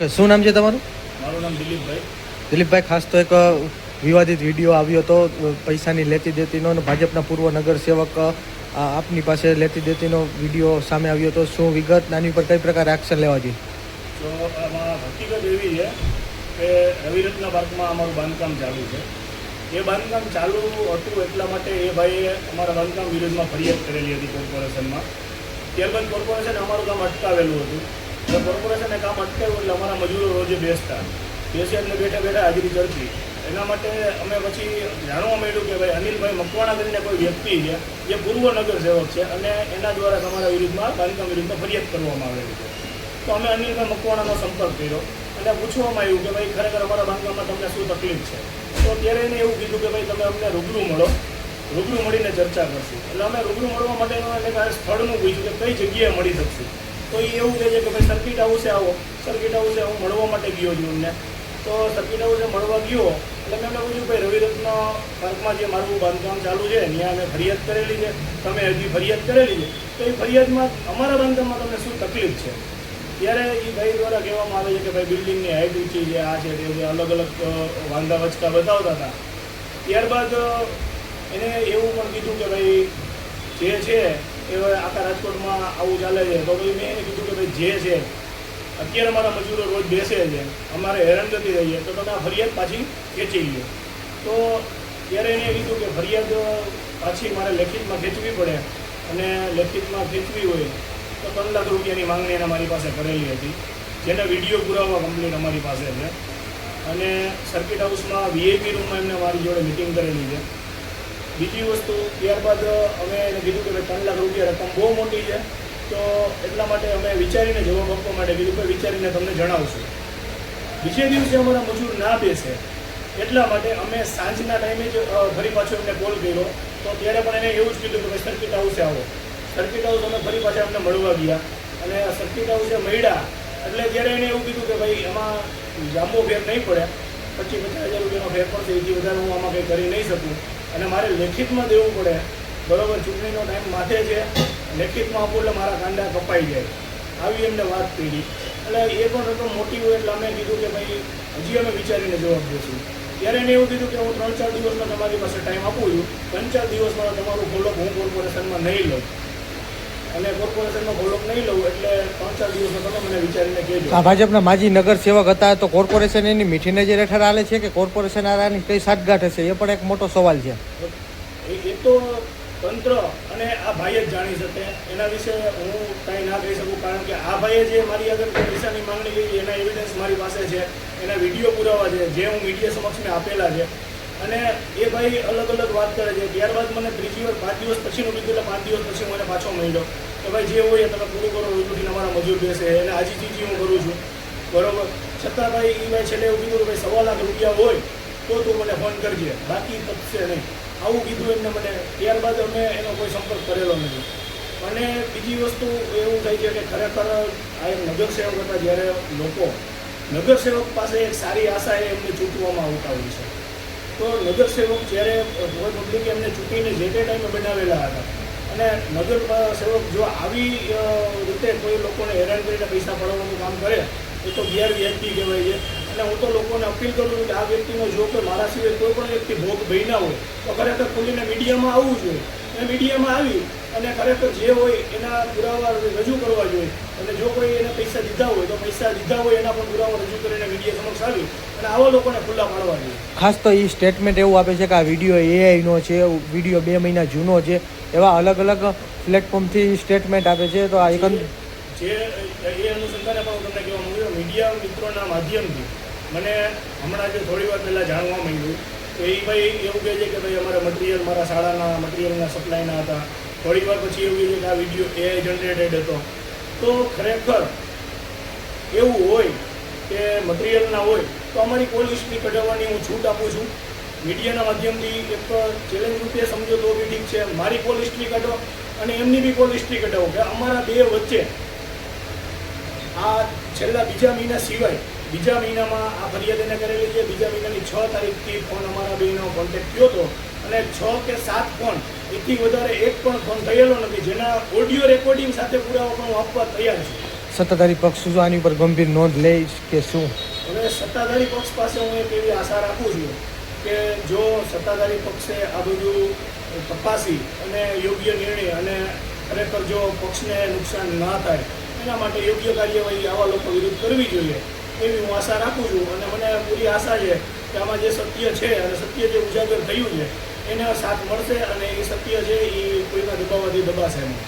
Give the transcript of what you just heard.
શું નામ છે તમારું? મારું નામ દિલીપભાઈ. દિલીપભાઈ, ખાસ તો એક વિવાદિત વિડીયો આવ્યો હતો પૈસાની લેતી દેતીનો, અને ભાજપના પૂર્વ નગરસેવક આપની પાસે લેતી દેતીનો વિડીયો સામે આવ્યો હતો. શું વિગત, આની ઉપર કઈ પ્રકારે એક્શન લેવા જોઈએ? તો આમાં હકીકત એવી છે કે રવિરત્ન પાર્કમાં અમારું બાંધકામ ચાલુ છે. એ બાંધકામ ચાલુ હતું એટલા માટે એ ભાઈએ અમારા બાંધકામ વિરુદ્ધમાં ફરિયાદ કરેલી હતી કોર્પોરેશનમાં. ત્યારબાદ કોર્પોરેશને અમારું કામ અટકાવેલું હતું. એટલે કોર્પોરેશને કામ અટકાવ્યું એટલે અમારા મજૂરો રોજે બેસતા એટલે બેઠા બેઠા હાજરી ચડતી. એના માટે અમે પછી જાણવા મળ્યું કે ભાઈ અનિલભાઈ મકવાણા કરીને કોઈ વ્યક્તિ છે જે પૂર્વ નગરસેવક છે અને એના દ્વારા તમારા વિરુદ્ધમાં બાંધકામ વિરુદ્ધમાં ફરિયાદ કરવામાં આવેલી છે. તો અમે અનિલભાઈ મકવાણાનો સંપર્ક કર્યો અને પૂછવામાં આવ્યું કે ભાઈ ખરેખર અમારા બાંધકામમાં તમને શું તકલીફ છે. તો ત્યારે એને એવું કીધું કે ભાઈ તમે અમને રૂબરૂ મળો, રૂબરૂ મળીને ચર્ચા કરશું. એટલે અમે રૂબરૂ મળવા માટેનું એને સ્થળનું પૂછ્યું કે કઈ જગ્યાએ મળી શકશું. તો એ એવું કહે છે કે ભાઈ સર્કિટ હાઉસે આવો. સર્કિટ હાઉસે હું મળવા માટે ગયો છું એમને. તો સર્કિટ હાઉસે મળવા ગયો એટલે મેં એમને પૂછ્યું ભાઈ રવિરત્ન પાર્કમાં જે મારું બાંધકામ ચાલુ છે ત્યાં અમે ફરિયાદ કરેલી છે, તમે હજી ફરિયાદ કરેલી છે, તો એ ફરિયાદમાં અમારા બાંધકામમાં તમને શું તકલીફ છે? ત્યારે એ ભાઈ દ્વારા કહેવામાં આવે છે કે ભાઈ બિલ્ડિંગની હાઇટ ઊંચી છે, આ છે, તે અલગ અલગ વાંધા વચકા બતાવતા હતા. ત્યારબાદ એને એવું પણ કીધું કે ભાઈ જે છે એ આખા રાજકોટમાં આવું ચાલે છે. તો ભાઈ મેં એને કીધું કે ભાઈ જે છે અત્યારે મારા મજૂરો રોજ બેસે છે, અમારે હેરાનગતિ રહી છે, તો તમે આ ફરિયાદ પાછી ખેંચી લો. તો ત્યારે એને કીધું કે ફરિયાદ પાછી મારે લેખિતમાં ખેંચવી પડે અને લેખિતમાં ખેંચવી હોય તો 3 લાખ રૂપિયાની માંગણી એને મારી પાસે કરેલી હતી, જેના વિડીયો પુરાવા કમ્પ્લીટ અમારી પાસે છે. અને સર્કિટ હાઉસમાં વીઆઈપી રૂમમાં એમને મારી જોડે મિટિંગ કરેલી છે. બીજી વસ્તુ, ત્યારબાદ અમે એને કીધું કે ભાઈ 3 લાખ રૂપિયા રકમ બહુ મોટી છે, તો એટલા માટે અમે વિચારીને જવાબ આપવા માટે કીધું કે વિચારીને તમને જણાવશું. બીજે દિવસે અમારા મજૂર ના બેસે એટલા માટે અમે સાંજના ટાઈમે જ ફરી પાછો એમને કોલ કર્યો. તો ત્યારે પણ એને એવું જ કીધું કે ભાઈ સર્કિટ હાઉસે આવો. સર્કિટ હાઉસ અમે ફરી પાછા અમને મળવા ગયા અને સર્કિટ હાઉસે મળ્યા એટલે ત્યારે એને એવું કીધું કે ભાઈ એમાં લાંબો ફેર નહીં પડે, 25-50 હજાર રૂપિયાનો ફેર પડશે, એથી વધારે હું આમાં કંઈ કરી નહીં શકું અને મારે લેખિતમાં દેવું પડે. બરાબર, ચૂંટણીનો ટાઈમ માથે છે, લેખિતમાં આપું એટલે મારા કાંડા કપાઈ જાય, આવી એમને વાત કરી. એટલે એ પણ રકમ મોટી હોય એટલે અમે કીધું કે ભાઈ હજી અમે વિચારીને જવાબ દઈશું. ત્યારે એને એવું કીધું કે હું 3-4 દિવસમાં તમારી પાસે ટાઈમ આપું છું, 3-4 દિવસમાં તમારું ફોલોઅપ હું કોર્પોરેશનમાં નહીં લઉં અને કોર્પોરેશનમાં ફોલોઅપ નહીં લઉં એટલે 3-4 દિવસમાં તમે મને વિચારીને કહેજો. આ ભાજપના માજી નગરસેવક હતા, તો કોર્પોરેશન એની મીઠી નજર હેઠળ હાલે છે કે કોર્પોરેશન આની કઈ સાઠગાંઠ હશે? એ પણ એક મોટો સવાલ છે. એ તો તંત્ર અને આ ભાઈ જ જાણી શકે, એના વિશે હું કાંઈ ના કહી શકું. કારણ કે આ ભાઈએ જે મારી આગળ પૈસાની માંગણી કરી એના એવિડન્સ મારી પાસે છે, એના વિડીયો પુરાવા છે જે હું મીડિયા સમક્ષ મેં આપેલા છે. અને એ ભાઈ અલગ અલગ વાત કરે છે. ત્યારબાદ મને ત્રીજી વાર 5 દિવસ પછીનું કીધું એટલે 5 દિવસ પછી હું એને પાછો મળ્યો કે ભાઈ જે હોય તમે પૂરું કરો, રોજુટીને અમારા મજૂર બેસે એને આજી ચીજી હું કરું છું. બરાબર, છતાં ભાઈ એ ભાઈ છેલ્લે એવું કીધું કે ભાઈ 1.25 લાખ રૂપિયા હોય તો તું મને ફોન કરજે, બાકી પતશે નહીં, આવું કીધું એમને મને. ત્યારબાદ અમે એનો કોઈ સંપર્ક કરેલો નથી. અને બીજી વસ્તુ એવું થાય છે કે ખરેખર આ એક નગરસેવક હતા, જ્યારે લોકો નગરસેવક પાસે એક સારી આશાએ એમને ચૂંટવામાં આવતા હોય છે. તો નગરસેવક જ્યારે કોઈ પબ્લિકે એમને ચૂંટીને જે તે ટાઈમે બનાવેલા હતા અને નગરસેવક જો આવી રીતે કોઈ લોકોને હેરાન કરીને પૈસા પડાવવાનું કામ કરે એ તો ગેરવ્યાજબી કહેવાય છે. અને હું તો લોકોને અપીલ કરું છું કે આ વ્યક્તિનો જો કે મારા સિવાય કોઈ પણ વ્યક્તિ ભોગ બન્યા હોય તો ખરેખર ખુલીને મીડિયામાં આવવું જોઈએ અને મીડિયામાં આવી અને ખરેખર જે હોય એના પુરાવા રજૂ કરવા જોઈએ. અને જો કોઈ એને પૈસા દીધા હોય તો પૈસા દીધા હોય એના પણ પુરાવા રજૂ કરીને મીડિયા સમક્ષ આવી અને આવા લોકોને ખુલ્લા પાડવા જોઈએ. ખાસ તો એ સ્ટેટમેન્ટ એવું આપે છે કે આ વિડીયો એઆઈનો છે, વિડીયો 2 મહિના જૂનો છે, એવા અલગ અલગ પ્લેટફોર્મથી સ્ટેટમેન્ટ આપે છે. તો આ જે એ અનુસંધાને પણ હું તમને કહેવા માંગુ છું, મીડિયા મિત્રોના માધ્યમથી મને હમણાં જે થોડી વાર પહેલાં જાણવા માંગ્યું તો એ ભાઈ એવું કહે છે કે ભાઈ અમારા મટીરિયલ મારા શાળાના મટીરિયલના સપ્લાયના હતા. થોડી વાર પછી એવું કહે છે કે આ વિડીયો એઆઈ જનરેટેડ હતો. તો ખરેખર એવું હોય કે મટીરિયલના હોય તો અમારી કોલ હિસ્ટ્રી કઢાવવાની હું છૂટ આપું છું. મીડિયાના માધ્યમથી એક ચેલેન્જ રૂપે સમજો તો બી ઠીક છે, મારી કોલ હિસ્ટ્રી કાઢો અને એમની બી કોલ હિસ્ટ્રી કઢાવો કે અમારા બે વચ્ચે આ છેલ્લા બીજા મહિના સિવાય બીજા મહિનામાં આ ફરિયાદ એને કરેલી છે. બીજા મહિનાની 6 તારીખથી ફોન અમારા બેનો કોન્ટેક્ટ થયો હતો અને 6 કે 7 ફોન, એથી વધારે એક પણ ફોન થયેલો નથી જેના ઓડિયો રેકોર્ડિંગ સાથે પુરાવા પણ હું આપવા તૈયાર છું. સત્તાધારી પક્ષ શું આની ઉપર ગંભીર નોંધ લે કે શું? હવે સત્તાધારી પક્ષ પાસે હું એક એવી આશા રાખું છું કે જો સત્તાધારી પક્ષે આ બધું તપાસી અને યોગ્ય નિર્ણય અને ખરેખર જો પક્ષને નુકસાન ના થાય એના માટે યોગ્ય કાર્યવાહી આવા લોકો વિરુદ્ધ કરવી જોઈએ એવી હું આશા રાખું છું. અને મને પૂરી આશા છે કે આમાં જે સત્ય છે અને સત્ય જે ઉજાગર થયું છે એને સાથ મળશે અને એ સત્ય છે એ કોઈના દબાવવાથી દબાશે નહીં.